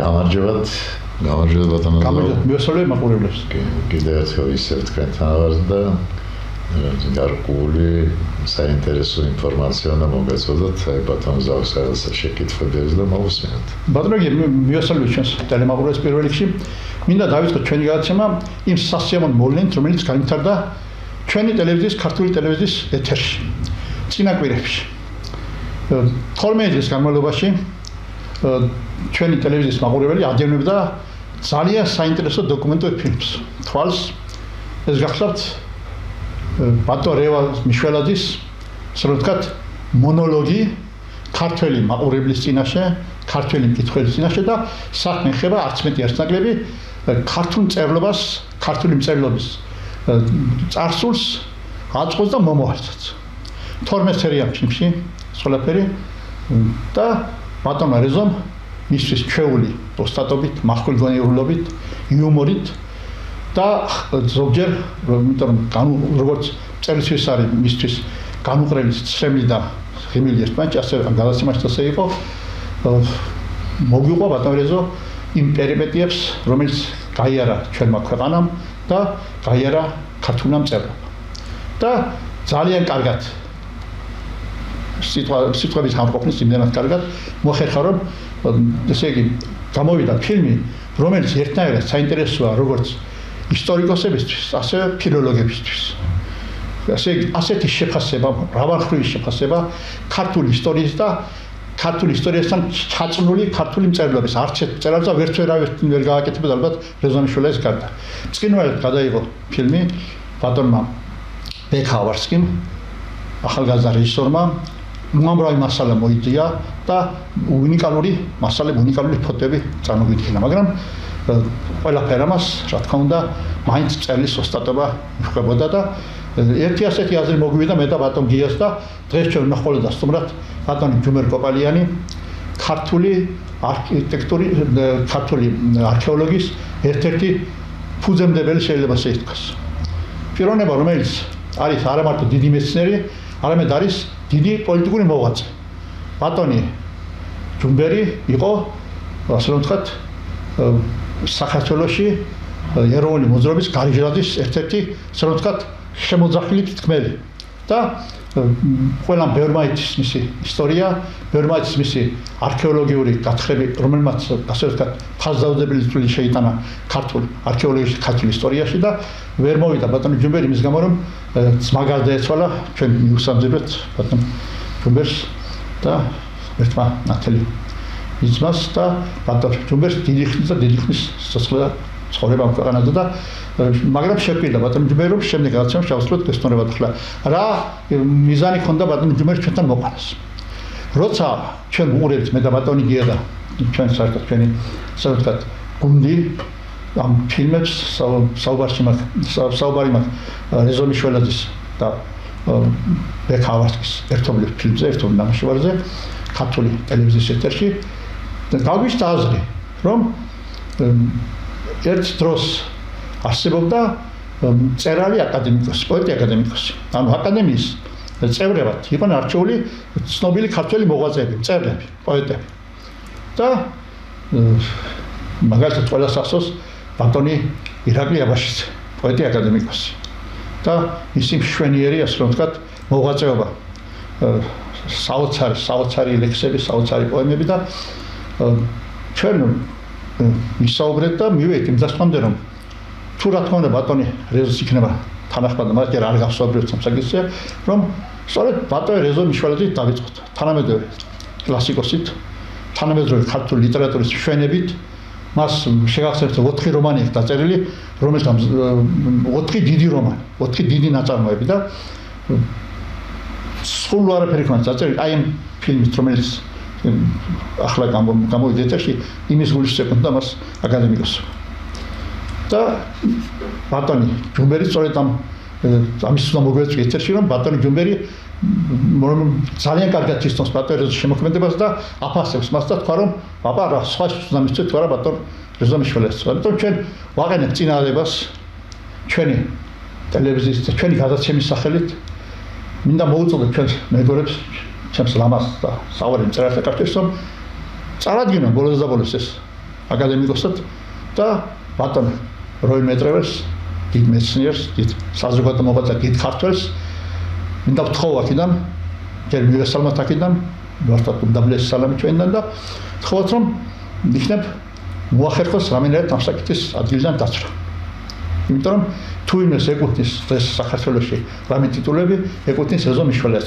გამარჯობათ ბატონო. მიესალმები მაყურებლებს. კიდევ ერთხელ ისევ თქვენთან ვარ და გარკვეული საინტერესო ინფორმაცია უნდა მოგეცოდოთ ბატონ ზავსარელს შეკითხვები და მოვუსმინოთ. ბატონო, მიესალმებით ჩვენს ტელემაყურებელს პირველ რიგში. მინდა დავიწყოთ ჩვენი გადაცემა იმ სასიამოვნო მოვლენით, რომელიც განვითარდა ჩვენი ტელევიზიის, ქართული ტელევიზიის ეთერში. წინა კვირებში. 12 დღის განმავლობაში ჩვენი ტელევიზიის მაყურებელი ადევნებდა ძალიან საინტერესო დოკუმენტურ ფილმს. თვალს ეს გახლავთ ბატონ რევა მიშველაძის, ასე რომ ვთქვათ, მონოლოგი ქართველი მაყურებლის წინაშე, ქართველი მკითხველის წინაშე და საქმე ხება არც მეტი არც ნაკლები ქართულ მწერლობას, ქართული მწერლობის წარსულს აწყობს და მომავალსაც. 12 სერია ფილმში ყველაფერი და ბატონმა რეზომ მისთვის ჩვეული ოსტატობით, მახვილგონიურობით, იუმორით და ზოგჯერ, იმიტომ რომ როგორც წერილისთვის არის მისთვის განუყრელი ცრემლი და ღიმილი ერთმანეთში, ასე გადაცემაში ასე იყო, მოგვიყვა ბატონ რეზო იმ პერიპეტიებს, რომელიც გაიარა ჩვენმა ქვეყანამ და გაიარა ქართულმა მწერლობამ. და ძალიან კარგად სიტყვების ამყოფნის იმდენად კარგად მოხერხა, რომ ესე იგი გამოვიდა ფილმი, რომელიც ერთნაირად საინტერესოა როგორც ისტორიკოსებისთვის, ასე ფილოლოგებისთვის. ასეთი შეფასება, მრავალმხრივი შეფასება ქართული ისტორიის და ქართული ისტორიასთან ჩაწნული ქართული მწერლობის არც ერთ მწერალს ვერ გააკეთებდა ალბათ რეზომიშვილის გარდა. წყინვალედ გადაიღო ფილმი ბატონმა ბექავარსკიმ, ახალგაზრდა რეჟისორმა, უამრავი მასალა მოიწია და უნიკალური მასალები, უნიკალური ფოტოები წარმოგვიდგინა, მაგრამ ყველაფერ ამას, რა თქმა უნდა, მაინც მწერლის ოსტატობა ხვდებოდა და ერთი ასეთი აზრი მოგვივიდა მე და ბატონ გიას და დღეს ჩვენ ვნახავთ სტუმრად ბატონი ჯუმერ კოპალიანი, ქართული არქიტექტური, ქართული არქეოლოგიის ერთ-ერთი ფუძემდებელი შეიძლება ასე ითქვას. პიროვნება, რომელიც არის არა მარტო დიდი მეცნიერი, არამედ არის დიდი პოლიტიკური მოღვაწე. ბატონი ჯუმბერი იყო, ასე რომ ვთქვათ, საქართველოში ეროვნული მოძრაობის გარიჟრადის ერთ-ერთი, ასე რომ ვთქვათ, შემოძახილი თქმელი. და ყველამ ბევრმა იცის მისი ისტორია, ბევრმა იცის მისი არქეოლოგიური გათხრები, რომელმაც ასე ვთქვათ, ფასდაუძებელი წვლილი შეიტანა ქართულ არქეოლოგიაში, ქართულ ისტორიაში და ვერ მოვიდა ბატონი ჯუმბერი იმის გამო, რომ ძმა გარდაეცვალა, ჩვენ მიუსამძებთ ბატონ ჯუმბერს და ერთმა ნათელი ძმას და ბატონ ჯუმბერს დიდი ხნის სიცოცხლე ცხოვრება ქვეყანაზე და მაგრამ შეგვიძლია ბატონ ჯუმბერი რომ შემდეგ გადაცემას შევასრულოთ გესტონებად ახლა რა მიზანი ჰქონდა ბატონ ჯუმბერს ჩვენთან მოყვანას. როცა ჩვენ ვუყურებთ მე და ბატონი გია და ჩვენ საერთოდ ჩვენი ასე ვთქვათ გუნდი ამ ფილმებს საუბარი მაქვს რეზომიშველაძის და ბექავარსკის ერთობლივ ფილმზე, ერთობლივ ნამუშევარზე ქართული ტელევიზიის ეთერში გავგვიჩნდა აზრი, რომ ერთ დროს არსებობდა მწერალი აკადემიკოსი, პოეტი აკადემიკოსი. ანუ აკადემიის წევრებად იყვნენ არჩეული ცნობილი ქართველი მოღვაწეები, მწერლები, პოეტები. და მაგალითად ყველას ახსოვს ბატონი ირაკლი აბაშიძე, პოეტი აკადემიკოსი. და მისი მშვენიერი, ასე რომ ვთქვათ, მოღვაწეობა. საოცარი ლექსები, საოცარი პოემები და ჩვენ ვისაუბრეთ და მივედით იმ დასკვნამდე, რომ თუ რა თქმა უნდა ბატონი რეზოს იქნება თანახმად, მაგრამ არ გავსაუბრებთ სამსაგისზე, რომ სწორედ ბატონი რეზო მიშველაძით დავიწყოთ. თანამედროვე კლასიკოსით, თანამედროვე ქართული ლიტერატურის მშვენებით, მას შეგახსენებთ 4 რომანი აქვს დაწერილი, რომელთაც 4 დიდი რომანი, 4 დიდი ნაწარმოები და სულ არაფერი ქონდა დაწერილი აი ამ ფილმით, რომელიც ახლა გამოვიდა ეთერში, იმის გულში ეკონდა მას აკადემიკოსი. და ბატონი ჯუმბერი სწორედ ამის უნდა მოგვეწვი ეთერში, რომ ბატონი ჯუმბერი ძალიან კარგად იცნობს ბატონ რეზოს შემოქმედებას და აფასებს მას და თქვა, რომ აბა რა სხვა უნდა მისცეთ თუ არა ბატონ რეზომიშვილის. ამიტომ ჩვენ ვაყენებთ წინააღმდეგობას ჩვენი ტელევიზიის და ჩვენი გადაცემის სახელით. მინდა მოუწოდოთ ჩვენს მეგობრებს, ჩემს ლამას და საوارი მწერალთა კავშირს, რომ წარადგინონ ბოლოს და ბოლოს ეს აკადემიკოსად და ბატონ როი მეტრეველს, დიდ მეცნიერს, დიდ საზოგადო მოღვაწეს, დიდ ქართველს მინდა ვთხოვ აქედან, ჯერ მივესალმოთ აქედან, ვართ უდაბლესი სალამი ჩვენთან და ვთხოვოთ რომ იქნებ მოახერხოს რომელიმე სამსაკითხის ადგილიდან დაცვა. იმიტომ რომ თუ იმეს ეკუთვნის დღეს საქართველოში რამე ტიტულები ეკუთვნის ეზო მიშველიას,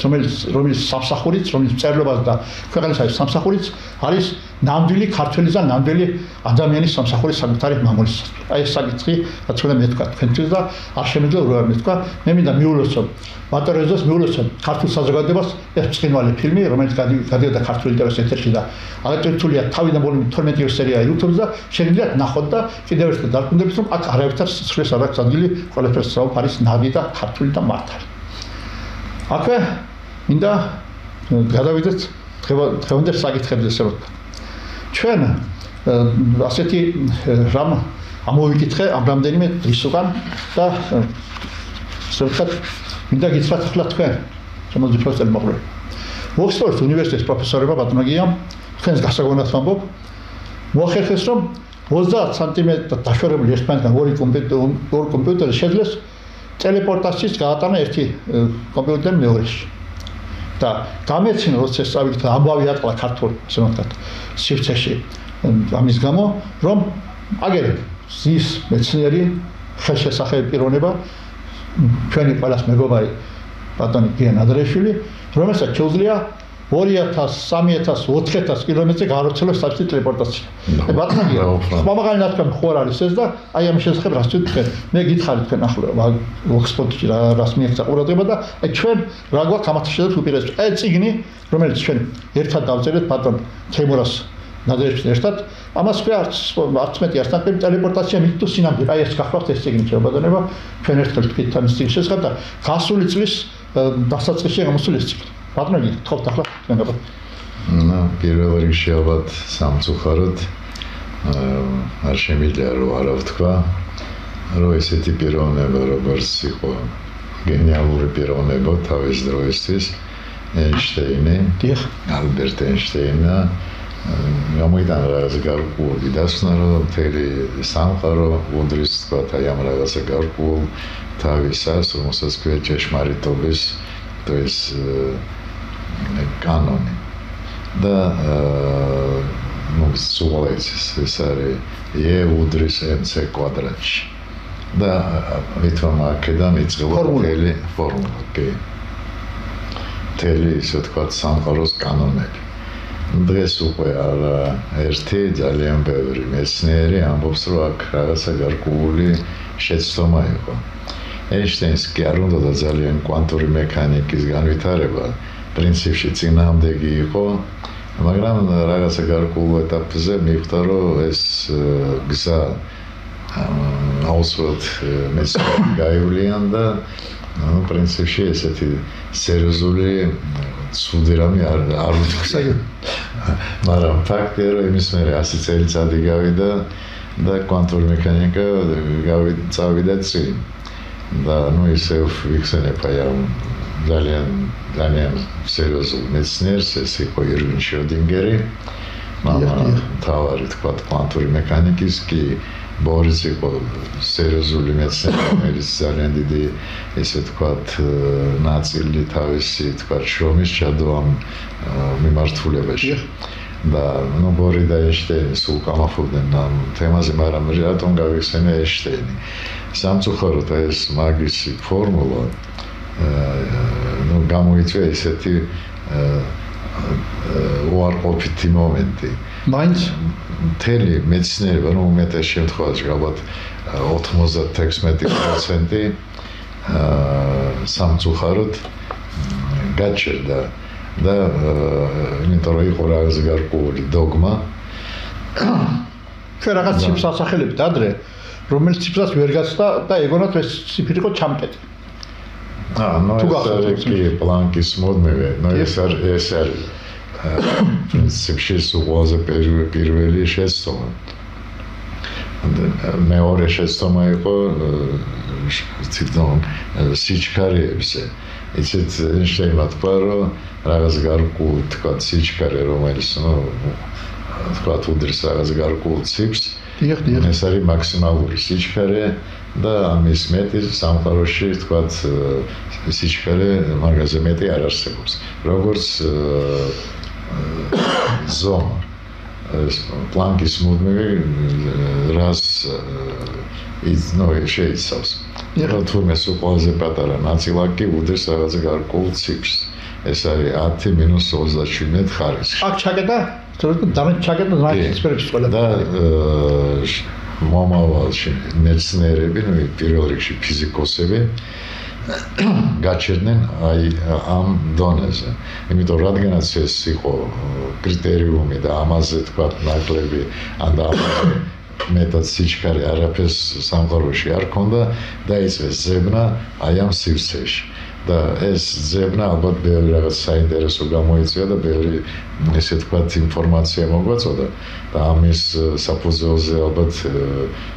რომელიც სამსახურიც, რომელიც მწერლობას და ქვეყნის არის სამსახურიც არის ნამდვილი ქართველის და ნამდვილი ადამიანის სამსახურის საკუთარი მამულის. აი ეს საკითხი რაც უნდა მეთქვა თქვენთვის და არ შემიძლია რომ მეთქვა. მე მინდა მიულოცო ბატონ ეზოს მიულოცო ქართულ საზოგადოებას ეს ცხინვალე ფილმი, რომელიც გადიოდა ქართულ ლიტერატურის ეთერში და აღწერილია თავიდან ბოლომდე 12 სერია YouTube-ზე და შეგიძლიათ ნახოთ და კიდევ ერთხელ დარკვირდებით რომ აქ არავითარ სიცოცხლეს არ აქვს ადგილი, ყველაფერს საუბარი არის ნაბი და ქართული და მართალი. აქვე მინდა გადავიდეთ დღევანდელ საკითხებზე ესე რომ ჩვენ ასეთი რამ ამოვიკითხე ამ რამდენიმე დღის უკან და სწორედ მინდა გითხრათ ახლა თქვენ შემოძი პროფესორი მოყოლე. ოქსფორდის უნივერსიტეტის პროფესორებმა ბატონოგიამ თქვენს გასაგონად ვამბობ მოახერხეს რომ 30 სანტიმეტრ დაშორებული ერთმანეთთან ორი კომპიუტერი შეძლეს ტელეპორტაციის გაატანა ერთი კომპიუტერიდან მეორეში. და გამეცინა როცა სწავლით ამბავი ატყდა ქართულ ასე ვთქვათ სივრცეში ამის გამო რომ აგერ ის მეცნიერი ხელშესახები პიროვნება ჩვენი ყველას მეგობარი ბატონი გიან ადრეშვილი რომელსაც შეუძლია 2000, 3000, 4000 კილომეტრზე გააროცხოს საბჭოთა ტელეპორტაცია. ბატონია, მომაღალი ნათქვამი ხო არ არის ეს და აი ამ შესახებ რას თქვენ? მე გითხარით თქვენ ახლა ოქსფორდში რას მიეცა ყურადღება და აი ჩვენ რა გვაქვს ამათ შეძლებს უპირატესობა. აი წიგნი, რომელიც ჩვენ ერთად დავწერეთ ბატონ თემურას ნადეჟს ერთად, ამას ქვია არც მეტი არც ნაკლები ტელეპორტაცია მით თუ სინამდვილე. აი ეს გახლავთ ეს წიგნი შეებადონება, ჩვენ ერთად თქვით ამ წიგნის შესახებ და გასული წლის დასაწყისში გამოსული ეს წიგნი. ბატონი, თხოვთ ახლა თქვენ გაბა. პირველ რიგში ალბათ სამწუხაროდ არ შემიძლია რომ არა ვთქვა, რომ ესეთი პიროვნება როგორც იყო გენიალური პიროვნება თავის დროისთვის ეინშტეინი, ალბერტ ეინშტეინი გამოიტანა რაღაც გარკვეული დასკვნა, რომ მთელი სამყარო უდრის თქვა აი ამ რაღაცა გარკვეულ თავისას, რომელსაც ქვია ჭეშმარიტობის ეს კანონი და სულაიცის ეს არის e უდრის mc კვადრატში და ვითომ აქედან იწყება მთელი ფორმულა მთელი ისე ვთქვათ სამყაროს კანონები. დღეს უკვე ერთი ძალიან ბევრი მეცნიერი ამბობს რომ აქ რაღაცა გარკვეული შეცდომა იყო. ეინშტეინს კი არ უნდა ძალიან კვანტური მექანიკის განვითარება პრინციპში წინააღმდეგი იყო, მაგრამ რაღაცა გარკვეულ ეტაპზე მიხვდა რომ ეს გზა აუცილებლად მეცნიერები გაივლიან და პრინციპში ესეთი სერიოზული ცუდი რამე არ ვთქვა. მაგრამ ფაქტია რომ იმის მერე 100 წელიწადი გავიდა და კვანტური მექანიკა წავიდა წინ. და ისე ვიხსენებ აი ამ ძალიან სერიოზულ მეცნიერს, ეს იყო ერვინ შროდინგერი, თავარი თქვა კვანტური მექანიკის კი ბორის იყო სერიოზული მეცნიერი, რომელიც ძალიან დიდი ესე ვთქვათ ნაწილი თავისი თქვა შრომის ჩადო ამ მიმართულებაში. და ბორი და ეინშტეინი სულ გამაფობდნენ ამ თემაზე, მაგრამ რატომ გავიხსენე ეინშტეინი? სამწუხაროდ ეს მაგისი ფორმულა გამოიწვია ესეთი უარყოფითი მომენტი. მაინც მთელი მეცნიერება, უმეტეს შემთხვევაში ალბათ 96% სამწუხაროდ გაჩერდა და იმიტომ რომ იყო რაღაც გარკვეული დოგმა. ჩვენ რაღაც ციფრს ასახელებთ ადრე, რომელიც ციფრსაც ვერ გაცდა და ეგონათ ეს ციფრი იყო ჩამკეტი. ეს კი პლანკის მოდმევე, ეს არის პრინციპში ყველაზე პირველი შეცდომა. მეორე შეცდომა იყო ციფრონ სიჩქარეებზე. იცით ეინშტეინმა თქვა, რომ რაღაც გარკვეული თქვა სიჩქარე, რომელიც თქვათ უდრის რაღაც გარკვეულ ციფრს. დიახ. ეს არის მაქსიმალური სიჩქარე და ამის მეტი სამყაროში თქვათ სიჩქარე მაგაზე მეტი არ არსებობს. როგორც ზონა პლანკის მუდმივი რას შეიცავს. თურმე სულ ყველაზე პატარა ნაწილაკი კი უდრის რაღაც გარკვეულ ციფრს. ეს არის 10-37 ხარისხი. აქ ჩაკეტა, დამეთ ჩაკეტა ნაექსპერიმენტის ყველა და მომავალში მეცნიერები, პირველ რიგში ფიზიკოსები გაჩერდნენ აი ამ დონეზე. იმიტომ რადგანაც ეს იყო კრიტერიუმი და ამაზე თქვა ნაკლები ან და მეტად სიჩქარე არაფერს სამყაროში არ ქონდა, დაიწყეს ძებნა აი ამ სივრცეში. და ეს ძებნა ალბათ ბევრი რაღაც საინტერესო გამოიწვია და ბევრი ესე თქვათ ინფორმაცია მოგვაწოდა და ამის საფუძველზე ალბათ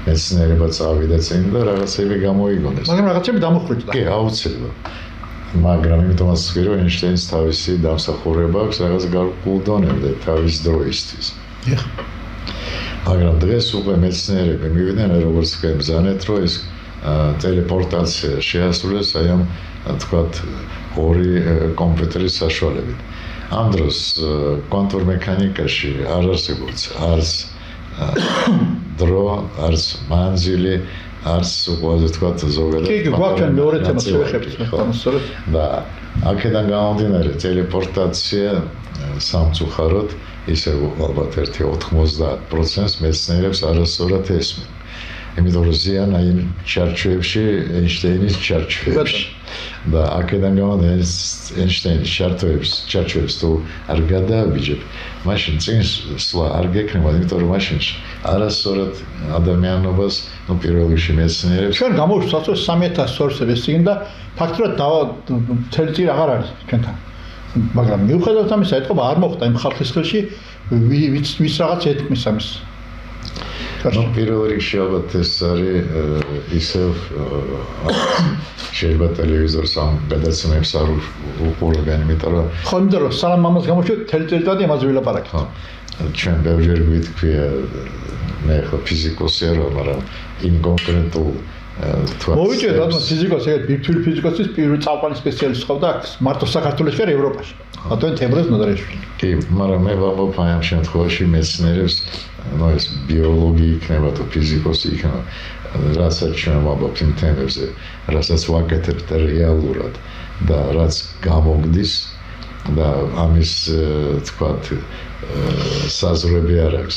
მეცნიერება წავიდა წინ და რაღაცები გამოიგონეს. მაგრამ რაღაცები დამოხვეჭდა. კი, აუცილებლად. მაგრამ იმიტომაც ვთქვი, რომ ეინშტეინის თავისი დამსახურება აქვს რაღაც გარკვეულ დონემდე თავის დროისთვის. დიახ. მაგრამ დღეს უკვე მეცნიერები მივიდნენ, როგორც თქვენ ბრძანეთ, რომ ეს ტელეპორტაცია შეასრულეს აი ამ თქვათ ორი კომპიუტერის საშუალებით. ამ დროს კვანტურ მექანიკაში არ არსებობს არც დრო, არც მანძილი, არც უყურე თქვათ ზოგადად. კი, გვაქვს მეორე თემა შევეხებით მოსწორეთ. და აქედან გამომდინარე ტელეპორტაცია სამწუხაროდ ისე ალბათ 90% მეცნიერებს არასწორად ესმენ. იმიტომ რომ ზიან აი ჩარჩოებში ეინშტეინის ჩარჩოებში. და აქედან გამომდინარე ეინშტეინის ჩარჩოებს თუ არ გადააბიჯებ, მაშინ წინ სვლა არ გექნება, იმიტომ რომ მაშინ არასწორად ადამიანობას, პირველ რიგში მეცნიერებს ჩვენ გამოვშვათ 3000 სორსები წინ და ფაქტურად მთელი წინ აღარ არის ჩვენთან. მაგრამ მიუხედავად ამისა, ეთქობა არ მოხდა იმ ხალხის ხელში ვის რაღაც ეთქმის ამის. პირველ რიგში ალბათ ეს არის ისევ შეიძლება ტელევიზორს ამ გადაცემებს არ უყურებენ, იმიტომ რომ ხო, იმიტომ რომ სალამ მამას გამოშვით თელი წელიწადი ამაზე ვილაპარაკეთ. ჩვენ ბევრჯერ გვითქვია მე ხო ფიზიკოსი არა, მაგრამ იმ კონკრეტულ მოვიჭრეთ რადგან ფიზიკოსი, ეგ ბირთვული ფიზიკოსის პირველი წამყვანი სპეციალისტი ხავდა აქ მარტო საქართველოში არ ევროპაში. ბატონი თემურაზ ნოდარეშვილი. კი, მაგრამ მე ვამბობ აი ამ შემთხვევაში მეცნიერებს, ეს ბიოლოგი იქნება თუ ფიზიკოსი იქნება, რასაც ჩვენ ვამბობთ იმ თემებზე, რასაც ვაკეთებთ რეალურად და რაც გამოგდის და ამის თქვათ საზღვრები არ აქვს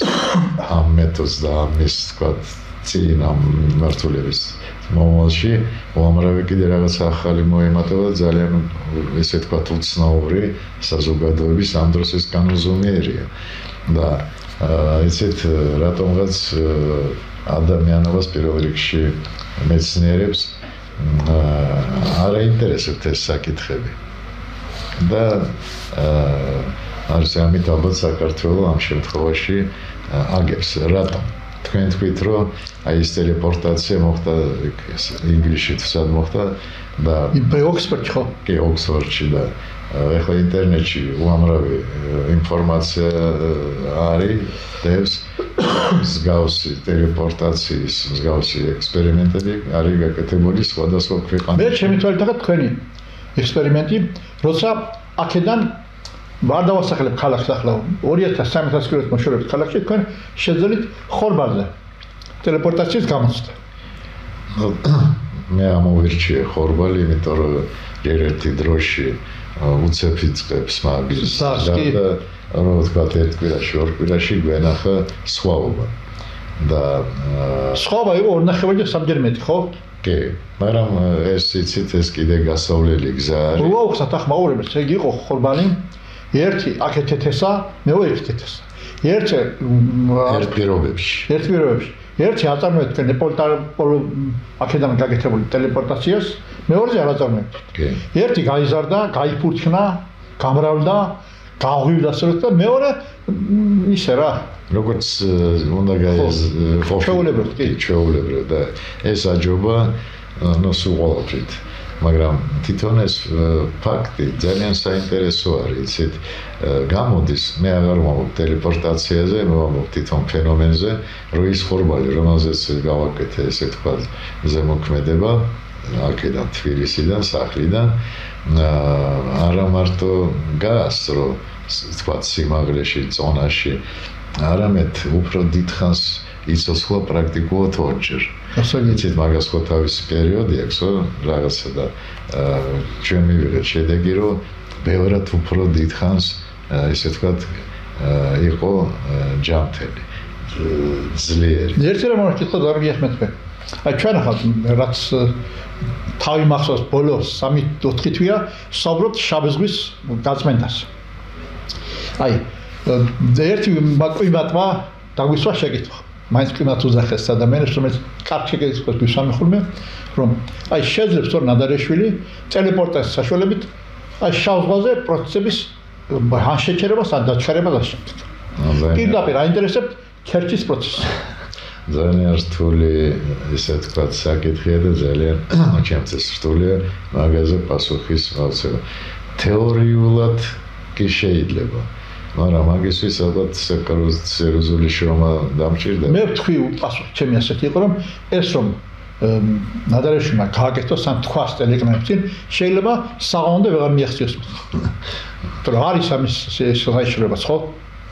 ამ მეთოდს და ამის თქვათ წინ ამ მართულების მომავალში უამრავი კიდე რაღაც ახალი მოემატება და ძალიან ესე თქვათ უცნაური საზოგადოების ამ დროს ეს კანონზომიერია და ესეთ რატომღაც ადამიანობას პირველ რიგში მეცნიერებს არ აინტერესებთ ეს საკითხები და არის ამით ალბათ საქართველოს ამ შემთხვევაში აგებს რატომ თქვენ თქვით რომ აი ეს ტელეპორტაცია მოხდა ინგლისში სად მოხდა და ოქსფორდში ხო? კი, ოქსფორდში და ეხლა ინტერნეტში უამრავი ინფორმაცია არის დევს მსგავსი ტელეპორტაციის მსგავსი ექსპერიმენტები არის გაკეთებული სხვადასხვა ქვეყანაში. მე ჩემი თვალით თქვენი ექსპერიმენტი, როცა აქედან არ დავასახლებ ქალაქს ახლა 2300 კილომეტრს მოშორებით ქალაქში თქვენ შეძლით ხორბალზე ტელეპორტაციის გამოცდა. მე ამოვირჩიე ხორბალი, იმიტომ რომ ერთ-ერთი დროში უცებ იწყებს მაგის და რომ ვთქვა ერთ კვირაში, ორ კვირაში გვენახა სხვაობა. და სხვაობა იყო 2.5 სამჯერ მეტი, ხო? კი, მაგრამ ეს იცით ეს კიდე გასავლელი გზა არის. უაუხსათ ახლა მაურებს, ეგ იყო ხორბალი ერთი აქეთ ეთესა, მეორე იქით ეთესა. ერთი ერთ პირობებში. ერთი აწარმოეთ თქვენ აქედან გაკეთებული ტელეპორტაციას, მეორეზე არ აწარმოებთ. კი. ერთი გაიზარდა, გაიფურჩქნა, გამრავლდა, გაღვივდა სწორედ და მეორე ისე რა. როგორც უნდა ჩვეულებრივ და ეს აჯობა სულ ყოველთვის. მაგრამ თვითონ ეს ფაქტი ძალიან საინტერესო არის, იცით, გამოდის, მე აღარ ვამბობ ტელეპორტაციაზე, მე ვამბობ თვითონ ფენომენზე, რომ ის ხორბალი, რომელზეც გავაკეთე, ესე თქვა, ზემოქმედება, აქედან თბილისიდან, სახლიდან, არა მარტო გაასწრო, თქვა, სიმაღლეში, წონაში, არამედ უფრო დიდხანს იცოცხლა პრაქტიკულად ორჯერ. იცით, მაგას ხო თავისი პერიოდი აქვს, რაღაცა და ჩვენ მივიღეთ შედეგი, რომ ბევრად უფრო დიდხანს, ესე ვთქვათ, იყო ჯანმრთელი, ძლიერი. ერთი რამ მოვაკითხოთ, არ გიახმეთ მე. აი ჩვენ ახლა რაც თავი მახსოვს ბოლო 3-4 თვეა საუბრობთ შავიზღვის გაწმენდას. აი ერთი კლიმატმა დაგვისვა შეკითხვა. მაინც კლიმატ უძახეს ადამიანებს, რომელიც კარგ შეკითხვას გვისამეხულმე, რომ აი შეძლებს თორ ნადარეშვილი ტელეპორტაციის საშუალებით აი შავ ზღვაზე პროცესების ან შეჩერებას ან დაჩქარებას აშენებთ. პირდაპირ აინტერესებთ ქერჩის პროცესი. ძალიან რთული, ესე ვთქვათ, საკითხია და ძალიან ჩემთვის რთულია მაგაზე პასუხის მოცემა. თეორიულად კი შეიძლება, მაგრამ მაგისთვის ალბათ სერიოზული შრომა დამჭირდება. მე ვთქვი პასუხი ჩემი ასეთი იყო, რომ ეს რომ ნადარეშვილმა გააკეთოს ამ თქვას ტელეკამერებთან, შეიძლება საღამომდე ვეღარ მიაღწიოს. თუ არის ამის შესაძლებლობა, ხო?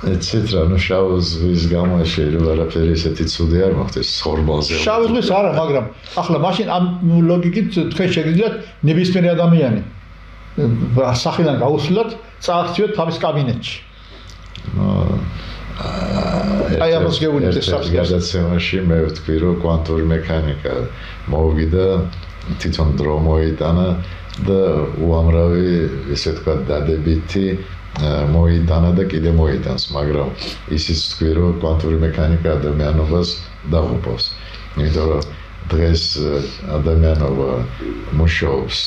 ეცეთ რა, ნუ შავ ზღვის გამო შეიძლება არაფერი ესეთი ცუდი არ მოხდეს ხორბალზე. შავ ზღვის არა, მაგრამ ახლა მაშინ ამ ლოგიკით თქვენ შეგიძლიათ ნებისმიერი ადამიანი სახელიდან გაუსვლათ, წააღწიოთ თავის კაბინეტში. აი ამას გეუბნებით ეს გადაცემაში მე ვთქვი, რომ კვანტური მექანიკა მოვიდა, თვითონ დრო მოიტანა და უამრავი, ესე ვთქვათ, დადებითი მოიტანა და კიდე მოიტანს, მაგრამ ისიც ვთქვი, რომ კვანტური მექანიკა ადამიანობას დაღუპავს. იმიტომ რომ დღეს ადამიანობა მუშაობს,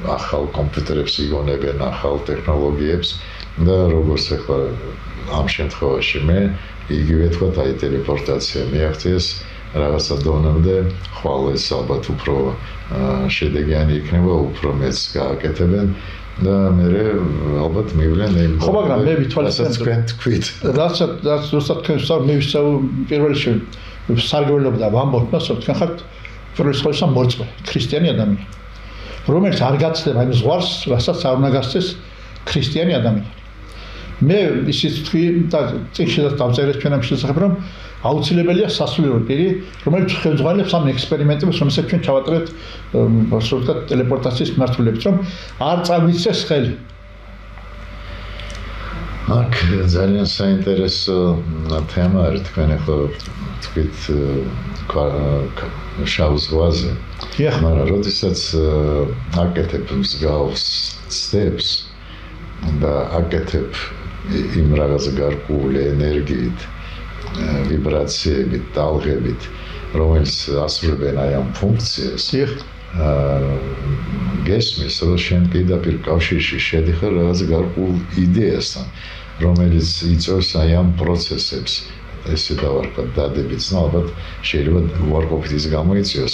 ახალ კომპიუტერებს იგონებენ, ახალ ტექნოლოგიებს და როგორც ახლა ამ შემთხვევაში მე იგივე თქვა აი ტელეპორტაცია მიაღწიეს რაღაცა დონემდე, ხვალ ეს ალბათ უფრო შედეგიანი იქნება, უფრო მეც გააკეთებენ და მე ალბათ მივლენ იმ ხო, მაგრამ მე ვითვალისწინებ თქვით. რაც ზუსტად თქვენ მე პირველ რიგში სარგებლობა და ვამბობ, რომ თქვენ ხართ პირველ რიგში მორწმუნე, ქრისტიანი ადამიანი, რომელიც არ გაცდება იმ ზღვარს, რასაც არ უნდა გასცეს ქრისტიანი ადამიანი. მე ისიც ვთქვი და წინშეც დავწერეთ ჩვენ ამ შესახებ, რომ აუცილებელია სასულიერო პირი, რომელიც ხელმძღვანელობს ამ ექსპერიმენტებს, რომელსაც ჩვენ ჩავატარებთ, ასე ვთქვათ, ტელეპორტაციის მმართველობით, რომ არ წაგვიცეს ხელი. აქ ძალიან საინტერესო თემა არის, თქვენ ახლა თქვით შავ ზღვაზე. მაგრამ როდესაც აკეთებ მსგავს ცდებს და აკეთებ იმ რაღაც გარკვეული ენერგიით, ვიბრაციებით, ტალღებით, რომელიც ასრულებენ აი ამ ფუნქციას, გესმის, რომ შენ პირდაპირ კავშირში შედიხარ რაღაც გარკვეულ იდეასთან, რომელიც იწვევს აი ამ პროცესებს. ესე დავარქვათ დადებიც, ალბათ შეიძლება უარყოფით ის გამოიწვიოს,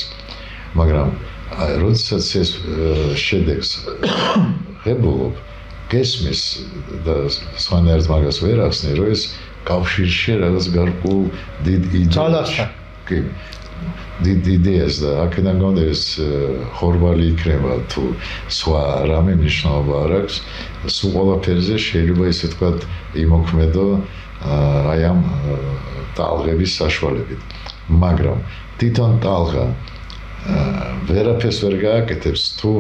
მაგრამ როდესაც ეს შედეგს ღებულობ, გესმის და სხვანაირად მაგას ვერ ახსნი, რომ ეს კავშირში რაღაც გარკვეულ დიდ იდეას და აქედან გამომდინარე ეს ხორბალი იქნება თუ სხვა რამე მნიშვნელობა არ აქვს, სულ ყველაფერზე შეიძლება ისე ვთქვათ იმოქმედო აი ამ ტალღების საშუალებით. მაგრამ თვითონ ტალღა ვერაფერს ვერ გააკეთებს თუ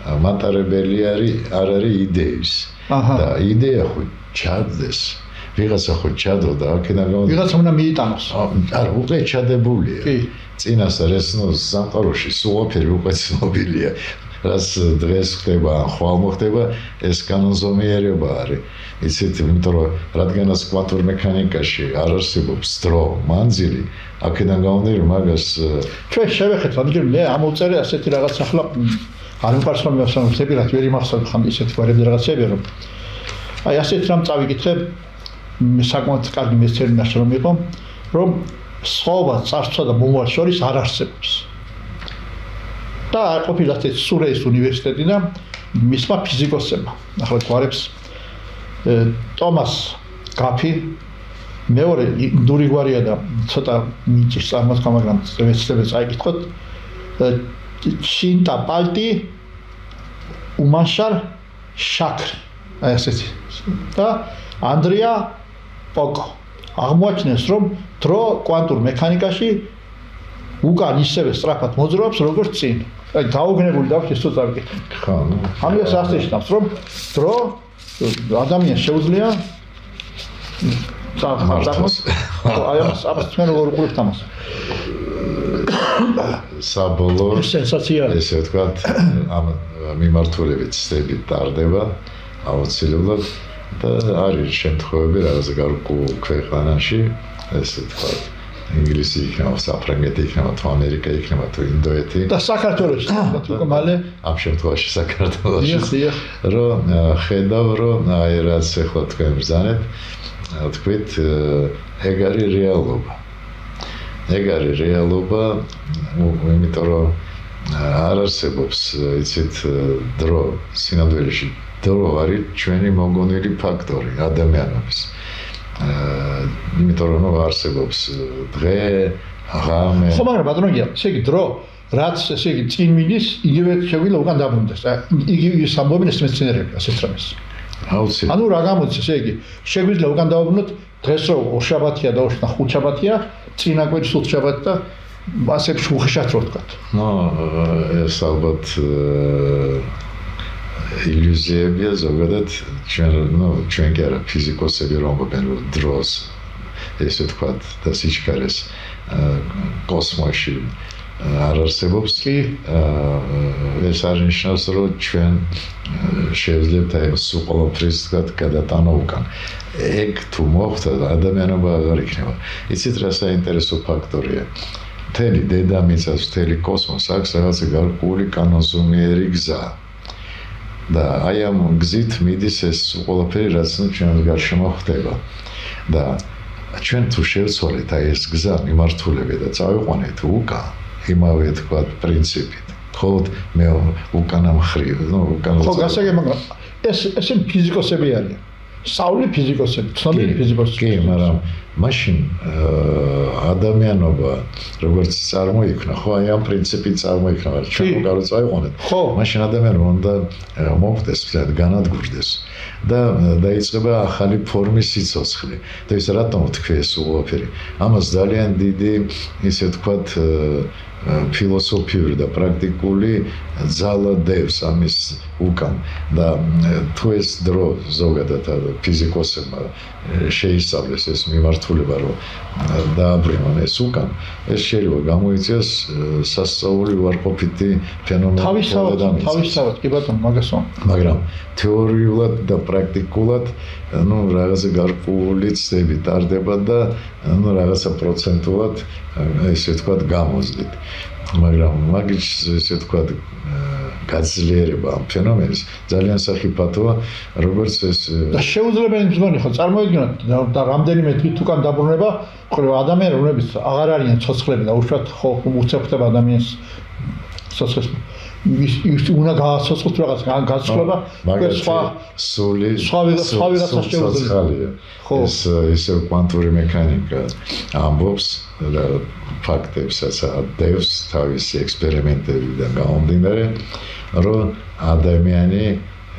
მატარებელი არ არის იდეის. და იდეა ხო ჩაძდეს. ვიღაცა ხო ჩადო და აქედან გამომდინარე ვიღაცა უნდა მიიტანოს. არა, უკვე ჩადებულია. კი. წინასწარ ეს სამყაროში სულ ყველაფერი უკვე ცნობილია. რაც დღეს ხდება, ხვალ მოხდება, ეს კანონზომიერება არის. იცით, იმიტომ რომ რადგანაც კვანტურ მექანიკაში არ არსებობს დრო, მანძილი, აქედან გამომდინარე მაგას ჩვენ შევეხეთ, რადგან მე ამოვწერე ასეთი რაღაც ახლა არ მიყვარს რომ მევსამართები, რაც ვერ იმახსოვრ ხომ ისეთი გვარები რაღაცები, რომ აი ასეთ რამ წავიკითხე, საკმაოდ კარგი მეცნიერი ნაშრომი იყო, რომ სხვაობა წარსულსა და მომავალ შორის არ არსებობს. და არ ყოფილა ეს სურეის უნივერსიტეტი და მისმა ფიზიკოსებმა ახლა გვარებს ტომას გაფი მეორე ინდური გვარია და ცოტა მინჭის წარმოთქვა მაგრამ ვეცდები წაიკითხოთ ჩინტა პალტი უმანშარ შაქრი აი ესეთი და ანდრია პოკო აღმოაჩინეს რომ დრო კვანტურ მექანიკაში უკან ისევე სწრაფად მოძრაობს როგორც წინ აი გაუგნებული დავშ ისო წავიკითხე ხო ამას ასეშნავს რომ დრო ადამიანს შეუძლია მართოს აი ამას თქვენ როგორ უყურებთ ამას საბოლოო სენსაცია ესე ვთქვათ ამ მიმართულებით ცდები ტარდება აუცილებლად და არის შემთხვევები რაღაც გარკვეულ ქვეყანაში ესე ვთქვათ ინგლისი იქნება, საფრანგეთი იქნება, თუ ამერიკა იქნება, თუ ინდოეთი და საქართველოში თუკი მალე ამ შემთხვევაში საქართველოში რომ ხედავ რომ აი რაც ახლა თქვენ ბრძანეთ თქვით ეგ არის რეალობა იმიტომ რომ არ არსებობს იცით დრო სინამდვილეში დრო არის ჩვენი მოგონილი ფაქტორი ადამიანების იმიტომ რომ არსებობს დღე ღამე ხო მაგრამ ბატონო ესე იგი დრო რაც ესე იგი წინ მიდის იგივე შეგვიძლია უკან დაბრუნდეს იგივე სამბობენ ეს მეცნიერები ასეთ რამეს აუცილებლად ანუ რა გამოდის ესე იგი შეგვიძლია უკან დავაბრუნოთ დღეს რო ორშაბათია და ხუთშაბათია წინა კვირის ხუთშაბათი და ასე უხეშად რო ვთქვათ ნო ეს ალბათ ილუზიებია ზოგადად ჩვენ კი არა ფიზიკოსები რომ დროს ესე ვთქვათ და სიჩქარეს კოსმოსში არ არსებობს კი ეს არნიშნავს რომ ჩვენ შევძლებთ აი ეს ყველაფრის ვთქვათ გადატანა უკან ეგ თუ მოხდა ადამიანობა აღარ იქნება იცით რა საინტერესო ფაქტორია მთელი დედამიწას მთელი კოსმოსს აქვს რაღაცა გარკვეული კანონზომიერი გზა და აი ამ გზით მიდის ეს ყველაფერი რაც ჩვენს გარშემო ხდება და ჩვენ თუ შევცვალეთ აი ეს გზა მიმართულებით და წავიყვანეთ უკან იმავე თქვათ პრინციპით ხოლოდ მე უკანა მხრივ უკანა ხო გასაგები მაგრამ ეს ფიზიკოსები არიან სწავლი ფიზიკოსები ცნობილი ფიზიკოსები კი მაგრამ მაშინ ადამიანობა როგორც წარმოიქმნა ხო აი ამ პრინციპით წარმოიქმნა ჩვენ უკარო წავიყვანეთ მაშინ ადამიანობა უნდა მოხდეს ვთქვათ განადგურდეს და დაიწყება ახალი ფორმის სიცოცხლე და ეს რატომ თქვი ეს ყველაფერი ამას ძალიან დიდი ისე ვთქვათ ფილოსოფიური და პრაქტიკული ძალა დევს ამის უკან და თუ ეს დრო ზოგადად ფიზიკოსებმა შეისწავლეს ეს მიმართულება რომ დააბრუნონ ეს უკან ეს შეიძლება გამოიწვიოს სასწაული უარყოფითი ფენომენი თავისთავად კი ბატონო მაგასო მაგრამ თეორიულად და პრაქტიკულად რაღაცა გარკვეული ცდები ტარდება და რაღაცა პროცენტულად ესე ვთქვათ გამოზდით მაგრამ მაგის ესე ვთქვათ გაძლიერება ამ ფენომენის ძალიან სახიფათოა როგორც ეს და შეუძლებელი მგონი ხო წარმოიდგინოთ და რამდენიმე თვით უკან დაბრუნება ყველა ადამიანი რომლებიც აღარ არიან ცოცხლები და უშუალოდ ხო უცებდება ადამიანს ცოცხლებს ის უნდა გააცოცხლოს რაღაც გაცვლება სხვა ვიღაცა შეუძლია ეს ისე კვანტური მექანიკა ამბობს და ფაქტებსაც ადევს თავისი ექსპერიმენტებიდან გამომდინარე რომ ადამიანი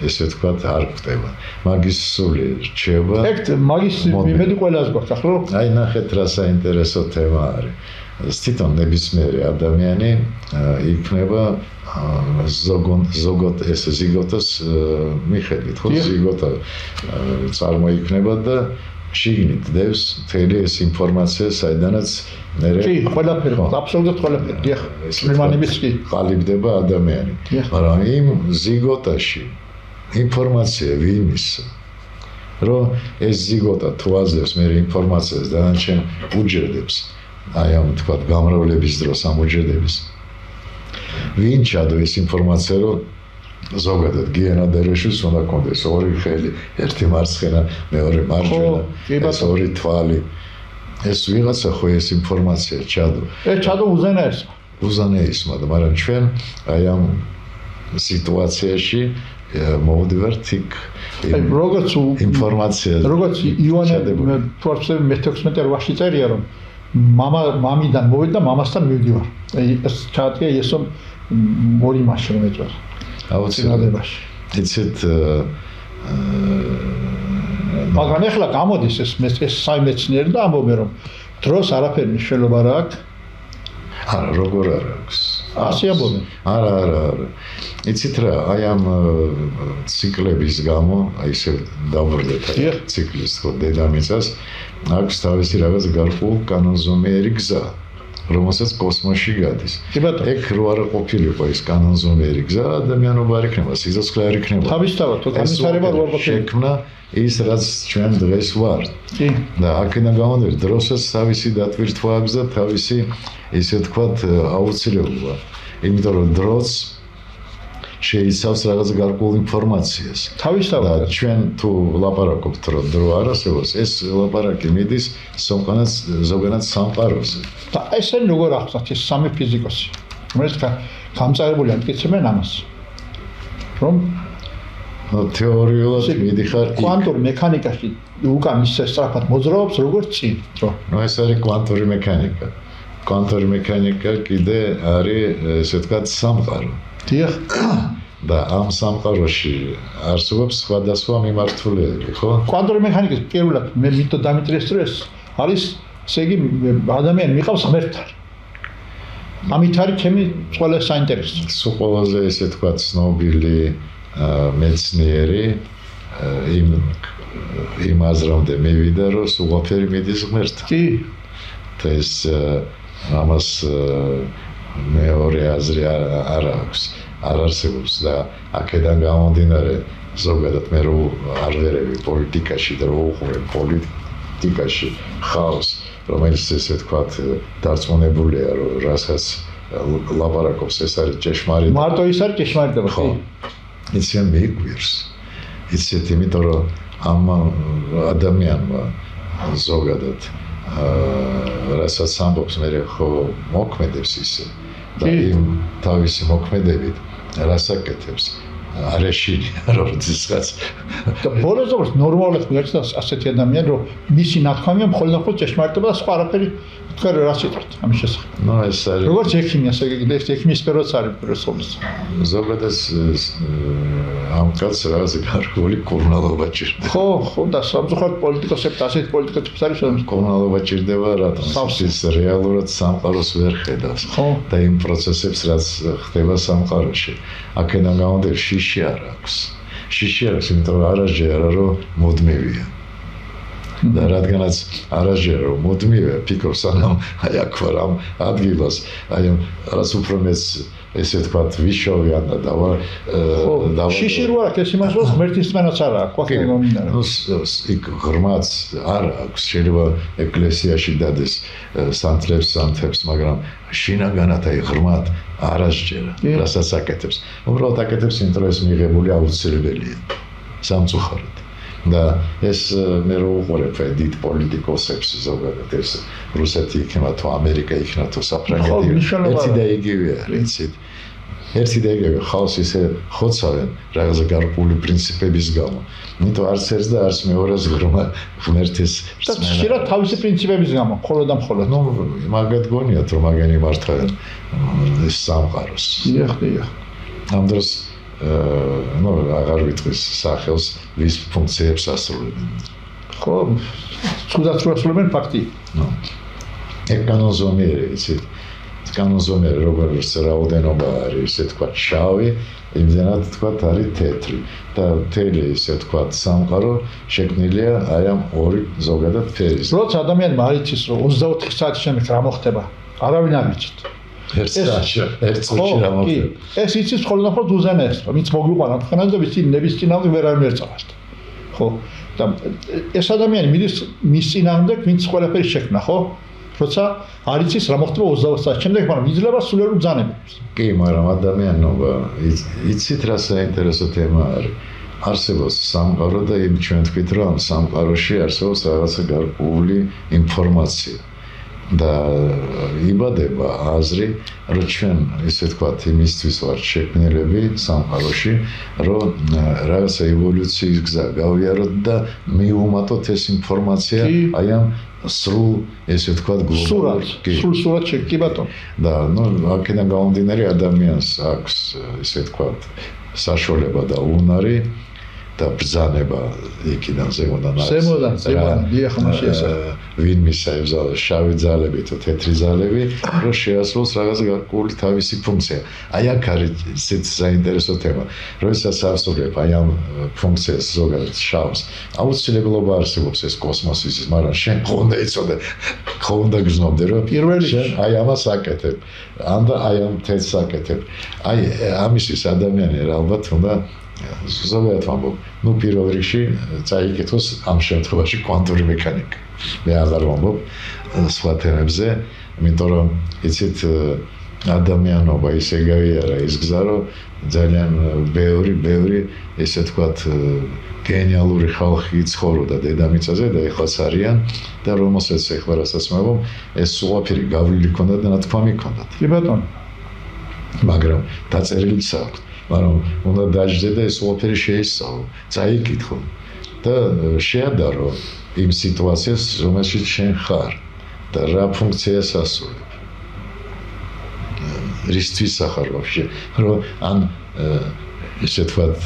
ესე ვთქვათ არ გვხვდება მაგის სული რჩება ეგ მაგის იმედი ყველას გვაქვს ახლა აი ნახეთ რა საინტერესო თემა არის თვითონ ნებისმიერი ადამიანი იქნება ზოგოთ ეს ზიგოტას მიხედვით ხო ზიგოტა წარმოიქმნება და შიგნით დევს მთელი ეს ინფორმაცია საიდანაც კი ყველაფერი აბსოლუტურად ყველაფერი დიახ მემანების კი ყალიბდება ადამიანი მაგრამ იმ ზიგოტაში ინფორმაცია ვიმის რომ ეს ზიგოტა თუ აძლევს მე ინფორმაციას დანარჩენ უჯრედებს აი ამ თქვა გამრავლების დროს ამ უჯრედების ვინ ჩადო ეს ინფორმაცია რომ ზოგადად გიენა დერეშის უნდა კონდეს ორი ხელი ერთი მარცხენა მეორე მარჯვენა ეს ორი თვალი ეს ვიღაცა ხო ეს ინფორმაცია ჩადო ეს ჩადო უზენაეს უზანეისმა და მაგრამ ჩვენ აი ამ სიტუაციაში მოვდივართ იქ როგორც ინფორმაცია როგორც ივანე თორცე მე-16-8-ში წერია რომ მამიდან მოვიდა მამასთან მივდივარ. აი ეს ჩატია ესო მორი მაშინ მეწვარ. აუცილებლად. იცით მაგრამ ახლა გამოდის ეს საიმეცნიერი და ამბობენ რომ დროს არაფერი მნიშვნელობა არ აქვს. არა, როგორ არ აქვს. ასე ამბობენ. არა. იცით რა, აი ამ ციკლების გამო, აი ესე დავბრუნდეთ აი ციკლის ხო დედამიწას, აქვს თავისი რაღაც გარკვეული კანონზომიერი გზა, რომელსაც კოსმოსში გადის. ეგ რო არ ყოფილიყო ეს კანონზომიერი გზა, ადამიანობა არ იქნება, სიცოცხლე არ იქნება. თავისთავად, განვითარება რო არ ყოფილიყო. შექმნა ის რაც ჩვენ დღეს ვართ. და აქედან გამომდინარე, დროსაც თავისი დატვირთვა აქვს და თავისი ისე თქვათ აუცილებლობა. იმიტომ რომ დროც შეიცავს რაღაც გარკვეულ ინფორმაციას. თავისთავად და ჩვენ თუ ლაპარაკობთ რომ დრო არ არსებობს, ეს ლაპარაკი მიდის ზოგადად სამყაროზე. და ესე როგორ ახსნათ ეს სამი ფიზიკოსი, რომელიც გამწარებული ამტკიცებენ ამას. რომ თეორიულად მიდიხარ კვანტურ მექანიკაში უკან ისე სწრაფად მოძრაობს როგორც წინ, დრო. ეს არის კვანტური მექანიკა. კვანტური მექანიკა კიდე არის ესე ვთქვათ სამყარო. დიახ. და ამ სამყაროში არსებობს სხვადასხვა მიმართულებით, ხო? კვანტური მექანიკის პირველად მე მითო დამიტრიეს რომ ეს არის, ესე იგი ადამიანი მიყავს ღმერთთან. ამით არის ჩემი ყველა საინტერესო. სულ ყველაზე ესე ვთქვათ ცნობილი მეცნიერი იმ აზრამდე მივიდა რომ სულაფერი მიდის ღმერთთან. კი. და ეს ამას მეორე აზრი არ აქვს. არ არსებობს და აქედან გამომდინარე ზოგადად მე რო არ ვერევი პოლიტიკაში და რო უყურე პოლიტიკაში ხალხს რომელიც ესე ვთქვათ დარწმუნებულია რომ რასაც ლაპარაკობს ეს არის ჭეშმარიტი მარტო ის არის ჭეშმარიტება კი იცი მეგვირს იცით იმიტომ რომ ამ ადამიანმა ზოგადად რასაც ამბობს მე ხო მოქმედებს ისე და იმ თავისი მოქმედებით რას აკეთებს არ ეშინია როდესაც და ბოლოს ნორმალურად მიაჩნდა ასეთი ადამიანი რომ მისი ნათქვამია მხოლოდ ჭეშმარიტება და სხვა არაფერი თქვენ რა სიტყვით ამის შესახებ ნუ ეს არის როგორც ექიმი ასე კიდე ექიმის სფეროც არის პრესობის ზოგადად ამ კაცს რაღაც გარკვეული კურნალობა ჭირდება ხო და სამწუხაროდ პოლიტიკოსებს ასეთ პოლიტიკოსებს არის კურნალობა ჭირდება რატომ ის რეალურად სამყაროს ვერ ხედავს და იმ პროცესებს რაც ხდება სამყაროში აქედან გამომდინარე შიში არ აქვს იმიტომ რომ არასჯერა რომ მუდმივია და რადგანაც არასჯერა რომ მუდმივია ფიქრობს სანამ აი აქ ვარ ამ ადგილას აი რაც უფრო მეც ესე ვთქვათ ვიშოვიან და შიში რო აქვს ეს იმას რომ ღმერთის წმენაც არ აქვს კვაკი მომინდა იქ ღრმაც არ აქვს შეიძლება ეკლესიაში დადეს სანთლებს მაგრამ შინაგანად აი ღრმად არასჯერა რასაც აკეთებს უბრალოდ აკეთებს იმიტომ რომ ეს მიღებული აუცილებელია სამწუხაროდ და ეს მე რო უყურებ დიდ პოლიტიკოსებს ზოგადად ეს რუსეთი იქნება თუ ამერიკა იქნება თუ საფრანგეთი ერთი და იგივეა იცით ერთი და იგივე ხალხს ისე ხოცავენ რაღაც გარკვეული პრინციპების გამო იმიტომ არც ერთს და არც მეორეს ღმერთის ხშირად თავისი პრინციპების გამო მხოლოდ და მხოლოდ ნუ მაგათ გონიათ რომ მაგენი მართვენ ეს სამყაროს დიახ ამ დროს ნუ აღარ ვიტყვის სახელს ვის ფუნქციებს ასრულებენ ხო ცუდად რო ასრულებენ ფაქტი ნუ ეგ კანონზომიერი იცით კანონზომიერი როგორც რაოდენობა არის ისე თქვა შავი იმდენად თქვა არის თეთრი და მთელი ისე თქვა სამყარო შექმნილია აი ამ ორი ზოგადად ფერის როცა ადამიანმა არ იცის რომ 24 საათის შემდეგ რა მოხდება არავინ არ იცით ერთ წუთში რა მოხდება ეს იცის მხოლოდ უზენაეს ვინც მოგვიყვანა თქვენას და ვიცი ნების წინამდე ვერავინ ვერ წავართ ხო და ეს ადამიანი მიდის მის წინამდე ვინც ყველაფერი შექმნა ხო როცა არ იცის რა მოხდება 24 საათის შემდეგ მაგრამ იძლევა სულიერ ბრძანებებს კი მაგრამ ადამიანობა იცით რა საინტერესო თემა არის არსებობს სამყარო და იმ ჩვენ თქვით რომ სამყაროში არსებობს რაღაცა გარკვეული ინფორმაცია და იბადება აზრი, რომ ჩვენ ესე ვთქვათ, იმისთვის ვართ შექმნილები სამყაროში, რომ რაღაცა ევოლუციის გზა გავიაროთ და მივუმატოთ ეს ინფორმაცია აი ამ სრულ, ესე ვთქვათ, გლობალურ სრულად კი ბატონო. და აქედან გამომდინარე ადამიანს აქვს, ესე ვთქვათ, საშუალება და უნარი და ბრძანება იქიდან ზემოდან ზემოდან დიახ მაშინ ესა ვინმე საერთოდ შავი ძალები თუ თეთრი ძალები რომ შეასრულოს რაღაც გარკვეული თავისი ფუნქცია. აი აქ არის ისეთ საინტერესო თემა. როდესაც ავსრულებ აი ამ ფუნქციას ზოგადად შავს, აუცილებლობა არსებობს ეს კოსმოსის, მაგრამ შენ ხო უნდა იცოდე, ხო უნდა გრძნობდე რომ შენ აი ამას აკეთებ, ანდა აი ამ თეთრს აკეთებ. აი ამისთვის ადამიანი ალბათ უნდა ზოგადად ვამბობ, პირველ რიგში წაიკითხოს ამ შემთხვევაში კვანტური მექანიკა. მე აღარ ვამბობ სხვა თემებზე, იმიტომ რომ იცით ადამიანობა ისე გავიარა ის გზა, რომ ძალიან ბევრი ესე ვთქვათ გენიალური ხალხი ცხოვრობდა დედამიწაზე და ეხლაც არიან და რომელსაც ეხლა რასაც ვამბობ, ეს სულაფერი გავლილი ჰქონდათ და ნათქვამი ჰქონდათ. კი ბატონო. მაგრამ დაწერილიც აქვს. მაგრამ უნდა დაждდე და ეს ყველაფერი შეისწავლო, წაიკითხო და შეადარო იმ სიტუაციას, რომელშიც შენ ხარ და რა ფუნქციას ასრულებ. რისთვის ახარ ვაფშე, რომ ან ესე ვთქვათ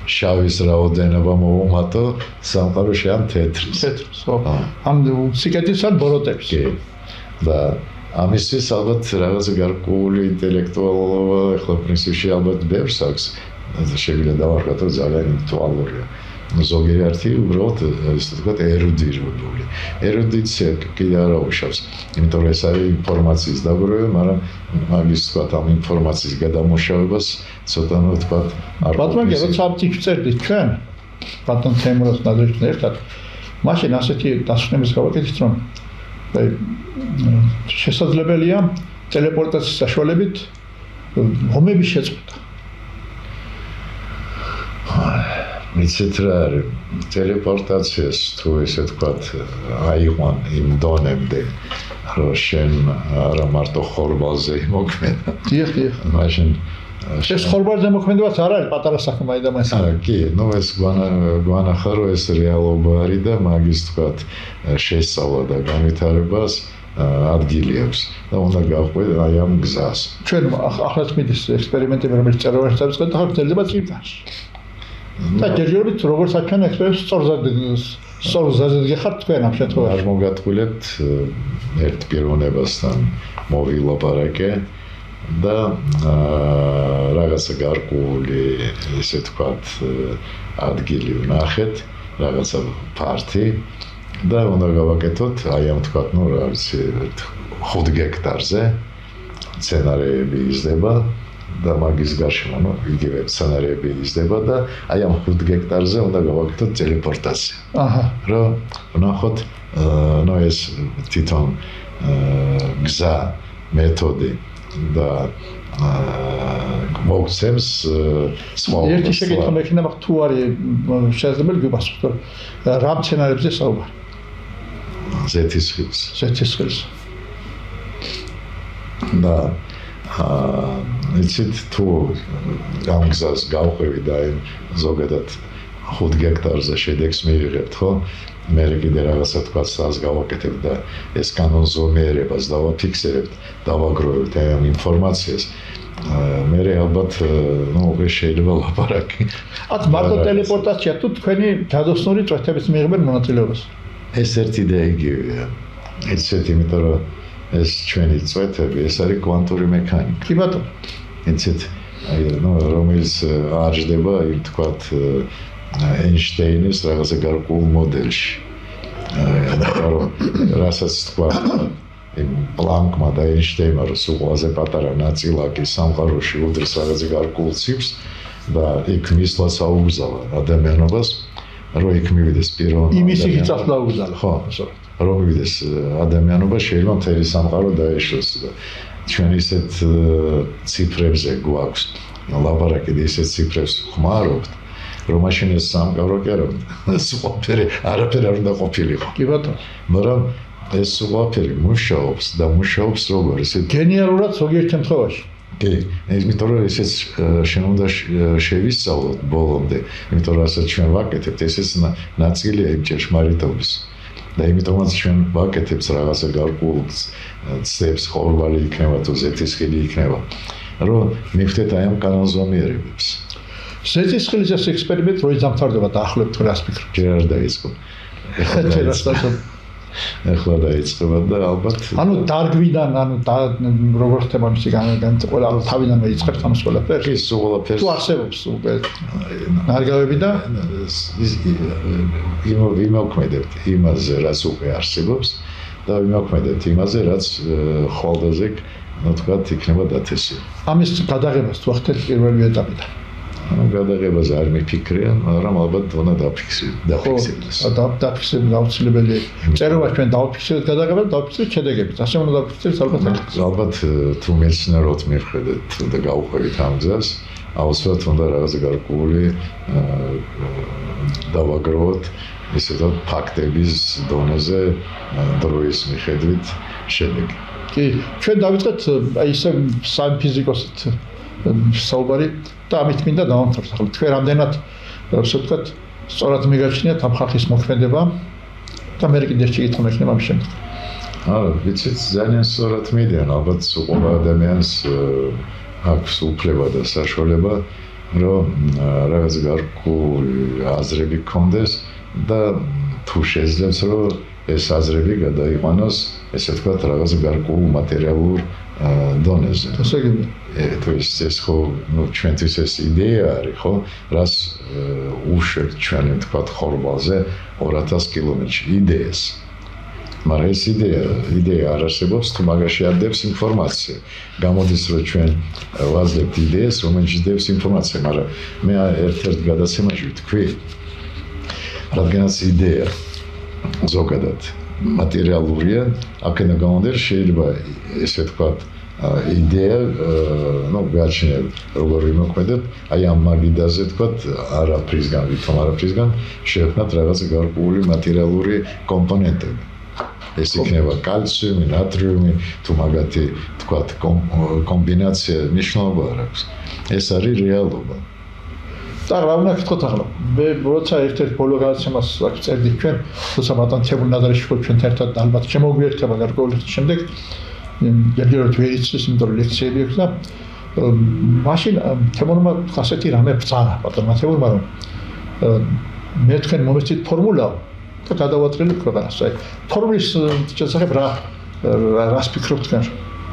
შავის რაოდენობა მოვუმატო სამყაროში ან თეთრის. ხო. ამ სიკეთის ან ბოროტების. კი. და ამისთვის ალბათ რაღაც გარკვეული ინტელექტუალობა, ახლა პრინციპში ალბათ ბევრს აქვს. შეგვიძლია დავარქვათ, რომ ძალიან ინტელექტუალურია. ზოგიერთი უბრალოდ ესე ვთქვათ ერუდირებული. ერუდიცია კიდე არ აუშავს, იმიტომ რომ ეს არის ინფორმაციის დაგროვება, მაგრამ მაგის ვთქვათ ამ ინფორმაციის გადამუშავებას ცოტა ვთქვათ არ ბატონო, როცა აფთიჩ წერდით ჩვენ, ბატონ თემურას ნადეჟდთან ერთად, მაშინ ასეთი დასვენების გავაკეთეთ, რომ შესაძლებელია ტელეპორტაციის საშუალებით ღომების შეწყვეტა. მიცით რა არის ტელეპორტაციას თუ ესე ვთქვათ აიყვან იმ დონემდე, რომ შენ არა მარტო ხორბალზე იმოქმედა. დიახ. მაშინ ეს ხორბალზე მოქმედებას არ არის პატარა საქმე და მას. კი, ეს გვანახა რომ ეს რეალობა არის და მაგის ვთქვათ შესწავლა და განვითარებას ადგილი აქვს და უნდა გავყვეთ აი ამ გზას. ჩვენ ახლა მიდის ექსპერიმენტები, რომელიც წეროვარს დავიწყეთ და ხარ ძლება წინაში. და ჯერჯერობით როგორც აჩვენა ექსპერიმენტს სწორ გზაზე გეხართ თქვენ ამ შემთხვევაში. არ მოგატყვილებთ ერთ პიროვნებასთან მოვილაპარაკე და რაღაცა გარკვეული ესე ვთქვათ ადგილი ვნახეთ, რაღაცა ფართი და უნდა გავაკეთოთ აი ამ ვთქვათ, რა ვიცი, 5 გექტარზე სცენარები იზრდება და მაგის გარშემო, იგივე სცენარები იზრდება და აი ამ 5 გექტარზე უნდა გავაკეთოთ ტელეპორტაცია. რომ ვნახოთ, ეს თვითონ გზა, მეთოდი და მოგცემს სმოლ. ერთი შეკითხვა მექნება, თუ არის შესაძლებელი გიპასუხოთ, რა სცენარებზე საუბარი? ზეთისხილს. და იცით თუ ამ გზას გავყვევი და ზოგადად 5 გექტარზე შედეგს მივიღებთ, ხო? მე კიდე რაღაცა თქვა სას გავაკეთებ და ეს კანონზომიერებას დავაფიქსირებთ, დავაგროვებთ ამ ინფორმაციას. მე ალბათ, შეიძლება ლაპარაკი. აქ მარტო ტელეპორტაცია თუ თქვენი ჯადოსნური წვეთების მიიღებენ მონაწილეობას. ეს ერთი იდეა იგივეა. იცით, იმიტომ რომ ეს ჩვენი წვეთები, ეს არის კვანტური მექანიკა. კი ბატონო. იცით, რომელიც აღждდება, თქვათ, ეინშტეინის რაღაცა გარკვეულ მოდელში. რასაც თქვა პლანკმა და ეინშტეინმა, რომ სულ ყველაზე პატარა ნაწილაკი სამყაროში უდრის რაღაცა გარკვეულ ციფრს და იქ მისვლას აუგზავნა ადამიანობას, რომ იქ მივიდეს პირველ იმის იქაც აუგზავნა. ხო, რომ მივიდეს ადამიანობა, შეიძლება მთელი სამყარო დაეშლოს და ჩვენ ისეთ ციფრებზე გვაქვს ლაპარაკი და ისეთ ციფრებს ხმარობთ, რომ მაშინ ეს სამყარო კი არა, არაფერი არ უნდა ყოფილიყო. კი ბატონო. მაგრამ ეს ყველაფერი მუშაობს და მუშაობს როგორ ისე გენიალურად ზოგიერთ შემთხვევაში. კი, იმიტომ რომ ესეც შენ უნდა შევისწავლოთ ბოლომდე, იმიტომ რომ ასე ჩვენ ვაკეთებთ, ესეც ნაწილია იმ ჭეშმარიტობის. და იმიტომაც ჩვენ ვაკეთებთ რაღაცა გარკვეულ ცდებს, ხორბალი იქნება თუ ზეთისხილი იქნება, რომ მივხვდეთ აი ამ კანონზომიერებებს. ზეთისხილის ეს ექსპერიმენტი როი დამთავრდება დაახლოებით რას ფიქრობთ? ჯერ არ დაიწყო. ეხლა დაიწყება და ალბათ ანუ დარგვიდან, როგორ ხდება მისი ყველა თავიდან მეიწყებთ ამას ყველაფერს? ის ყველაფერს თუ არსებობს უკვე ნარგავები და ვიმოქმედებთ იმაზე, რაც უკვე არსებობს და ვიმოქმედებთ იმაზე, რაც ხვალდაზე, თქვათ, იქნება დათესილი. ამის გადაღებას თუ ახდენთ პირველი ეტაპიდან. გადაღებაზე არ მიფიქრია, მაგრამ ალბათ უნდა დაფიქსირდეს. დაფიქსირება აუცილებელია. წერობას ჩვენ დავფიქსირებთ გადაღებას, დავფიქსირებთ შედეგებიც. ასე უნდა დავფიქსირდეს ალბათ. ალბათ თუ მეცნიერულად მივხვდეთ და გავუხვევით ამ გზას, აუცილებლად უნდა რაღაც გარკვეული დავაგროვოთ ისეთ ფაქტების დონეზე დროის მიხედვით შედეგი. კი, ჩვენ დავიწყეთ აი ისე სამ ფიზიკოსით საუბარი და ამით მინდა დავამთავროთ. ახლა თქვენ რამდენად ასე ვთქვათ, სწორად მიგაჩნიათ ამ ხალხის მოქმედება და მე კიდევ შეგითხრა მექნება ამ შემდეგ. არა, ვიცით, ძალიან სწორად მიდიან, ალბათ ყველა ადამიანს აქვს უფლება და საშუალება, რომ რაღაც გარკვეული აზრები გქონდეს და თუ შეძლებს, რომ ეს აზრები გადაიყვანოს, ესე ვთქვათ, რაღაც გარკვეულ მატერიალურ დონეზე. გასაგებია. ეს ხო, ჩვენთვის ეს იდეა არის, ხო, რას უშვებთ ჩვენ, ვთქვათ, ხორბალზე 2000 კილომეტრში იდეას. მაგრამ ეს იდეა არ არსებობს, თუ მაგაში არ დევს ინფორმაცია. გამოდის, რომ ჩვენ ვაძლევთ იდეას, რომელშიც დევს ინფორმაცია, მაგრამ მე ერთ-ერთ გადაცემაში ვთქვი, რადგანაც იდეა ზოგადად მატერიალურია, აქედან გამომდინარე შეიძლება ესე ვთქვათ, იდეა, გაჩნია როგორ ვიმოქმედებ, აი ამ მაგიდაზე ვთქვათ, არაფრისგან, ვითომ არაფრისგან შევქმნათ რაღაც გარკვეული მატერიალური კომპონენტები. ეს იქნება კალციუმი, ნატრიუმი, თუ მაგათი ვთქვათ, კომბინაცია მნიშვნელობა არ აქვს. ეს არის რეალობა. და რა უნდა გითხოთ ახლა? მე როცა ერთ-ერთ ბოლო გადაცემას აქ წერდით ჩვენ, როცა ბატონ თემურნადარიშვილ ჩვენთან ერთად ალბათ შემოგვიერთება გარკვეული ხნის შემდეგ, ჯერჯერობით ვერ იცის, იმიტომ რომ ლექციები აქვს და მაშინ თემურმა ასეთი რამე ბრძანა ბატონმა თემურმა, რომ მე თქვენ მომეცით ფორმულა და გადავატრიალებ ქვეყანას. აი ფორმულის შესახებ რას ფიქრობთ თქვენ?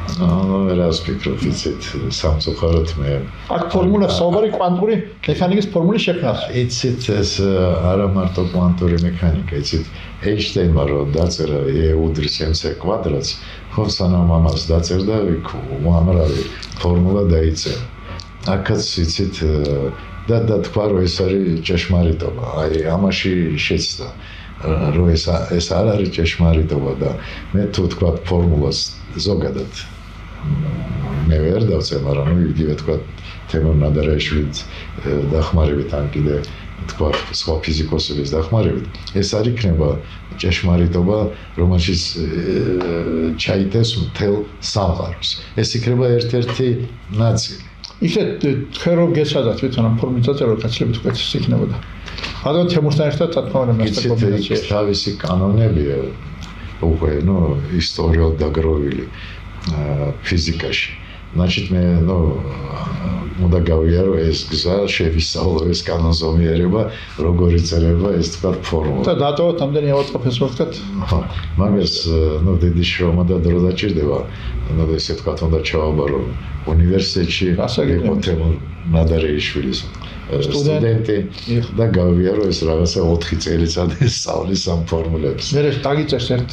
რას ფიქრობ, იცით, სამწუხაროდ მე აქ ფორმულა საუბარი კვანტური მექანიკის ფორმულის შექმნას. იცით, ეს არა მარტო კვანტური მექანიკა, იცით, ეინშტაინმა რო დაწერა E-უდრის mc კვადრატს, ხო სანამ ამას დაწერდა, უამრავი ფორმულა დაიწერა. აქაც იცით და თქვა, რომ ეს არის ჭეშმარიტობა. აი ამაში შეცდა, რომ ეს არ არის ჭეშმარიტობა და მე თუ თქვა ფორმულას ზოგადად მე ვერ დავწერ, მაგრამ იგივე თქვა თემურნადარიშვილის დახმარებით ან კიდე თქვა სხვა ფიზიკოსების დახმარებით, ეს არ იქნება ჭეშმარიტობა, რომელშიც ჩაიტეს მთელ სამყაროს. ეს იქნება ერთ-ერთი ნაწილი. ისე თქვენ რომ გეცადათ თვითონ ამ ფორმულის დაწერა, გაცილებით უკეთესი იქნებოდა. ბატონ თემურთან ერთად თქმა უნდა მასთან კომბინაციაში თავისი კანონებია უკვე ისტორიულად დაგროვილი ფიზიკაში. значит მე უნდა გავიარო ეს გზა, შევისწავლო ეს კანონზომიერება, როგორ იწერება ეს თქვა ფორმულა. და დატოვოთ ამდენი ავაწყაფეს ვთქვათ. მაგას დიდი შრომა და დრო დაჭირდება. ესე თქვა უნდა ჩავაბარო უნივერსიტეტში, იყო თემურნადარიშვილის სტუდენტი და გავიარო ეს რაღაცა 4 წელიწადი სწავლის ამ ფორმულებს. მე დაგიწერს ერთ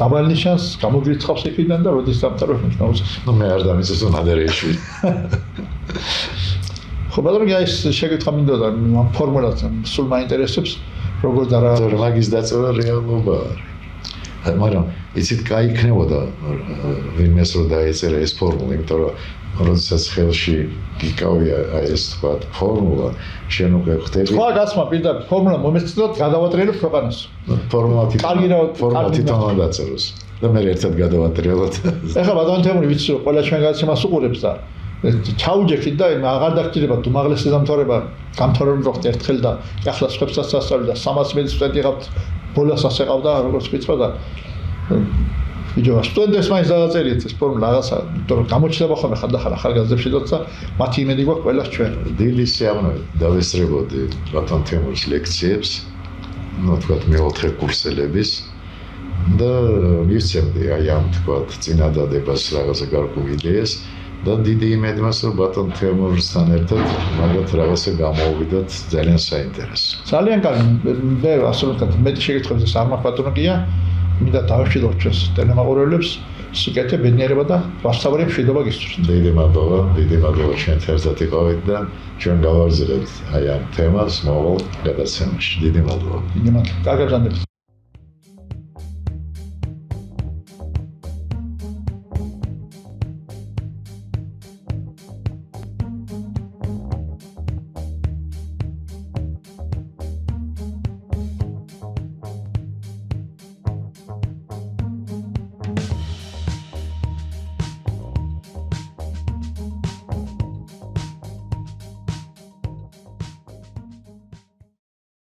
დაბალ ნიშანს, გამოგვიცხავს იქიდან და როდის დამთავრებ მოუწევს. მე არ დამიწევს ნადარეიშვილი. ხო, ბატონო, ეს შეგეთქვა მინდოდა ამ ფორმულას, სულ მაინტერესებს როგორ და რა. მაგის დაწერა რეალობა არის. მაგრამ იცით, კაი იქნებოდა ვინმეს რო დაეწერა ეს ფორმულა, იმიტომ რომ როდესაც ხელში გიკავია ეს თქვა ფორმულა, შენ უკვე ხვდები. სხვა გასმა პირდაპირ ფორმულა მომეცდოთ გადავატრიალებ ქვეყანას. ფორმულა თვითონ დაწეროს. და მე ერთად გადავატრიალოთ. ეხლა ბატონ თემური ვიცი რომ ყველა ჩვენ გადაცემას უყურებს და ჩაუჯექით და აღარ დაგჭირდება უმაღლესი დამთავრება გამთავრებული გახდეთ ერთხელ და ახლა სხვებსაც ასწავლი და 300 მეტი სტუდენტი ყავთ ბოლასაც ეყავდა როგორც ვიწვა და ვიჯობა სტუდენტებს მაინც დააწერიეთ ეს ფორმულა რაღაცა იმიტომ რომ გამოჩნდება ხოლმე ხანდახან ახალგაზრდებში და მათი იმედი გვაქვს ყველას ჩვენ დილი სიამოვნებით დავესწრებოდი ბატონ თემურის ლექციებს ну თქვათ მეოთხე კურსელების და მივცემდი აი ამ თქვათ წინადადებას რაღაცა გარკვეულ იდეას და დიდი იმედი მაქვს რომ ბატონ თემურსთან ერთად მაგათ რაღაცა გამოვიდათ ძალიან საინტერესო. ძალიან კარგი მე ასე ვთქვათ მეტი შეკითხვებზე წარმახბატონო გია მინდა დავშილოთ ჩვენს ტელემაყურებლებს სიკეთე ბედნიერება და ვასწავლებ მშვიდობა გისურვებთ. დიდი მადლობა ჩვენ ერთად იყავით და ჩვენ გავაგზავნებთ აი ამ თემას მოვალ გადაცემაში. დიდი მადლობა. კარგად ბრძანდებთ.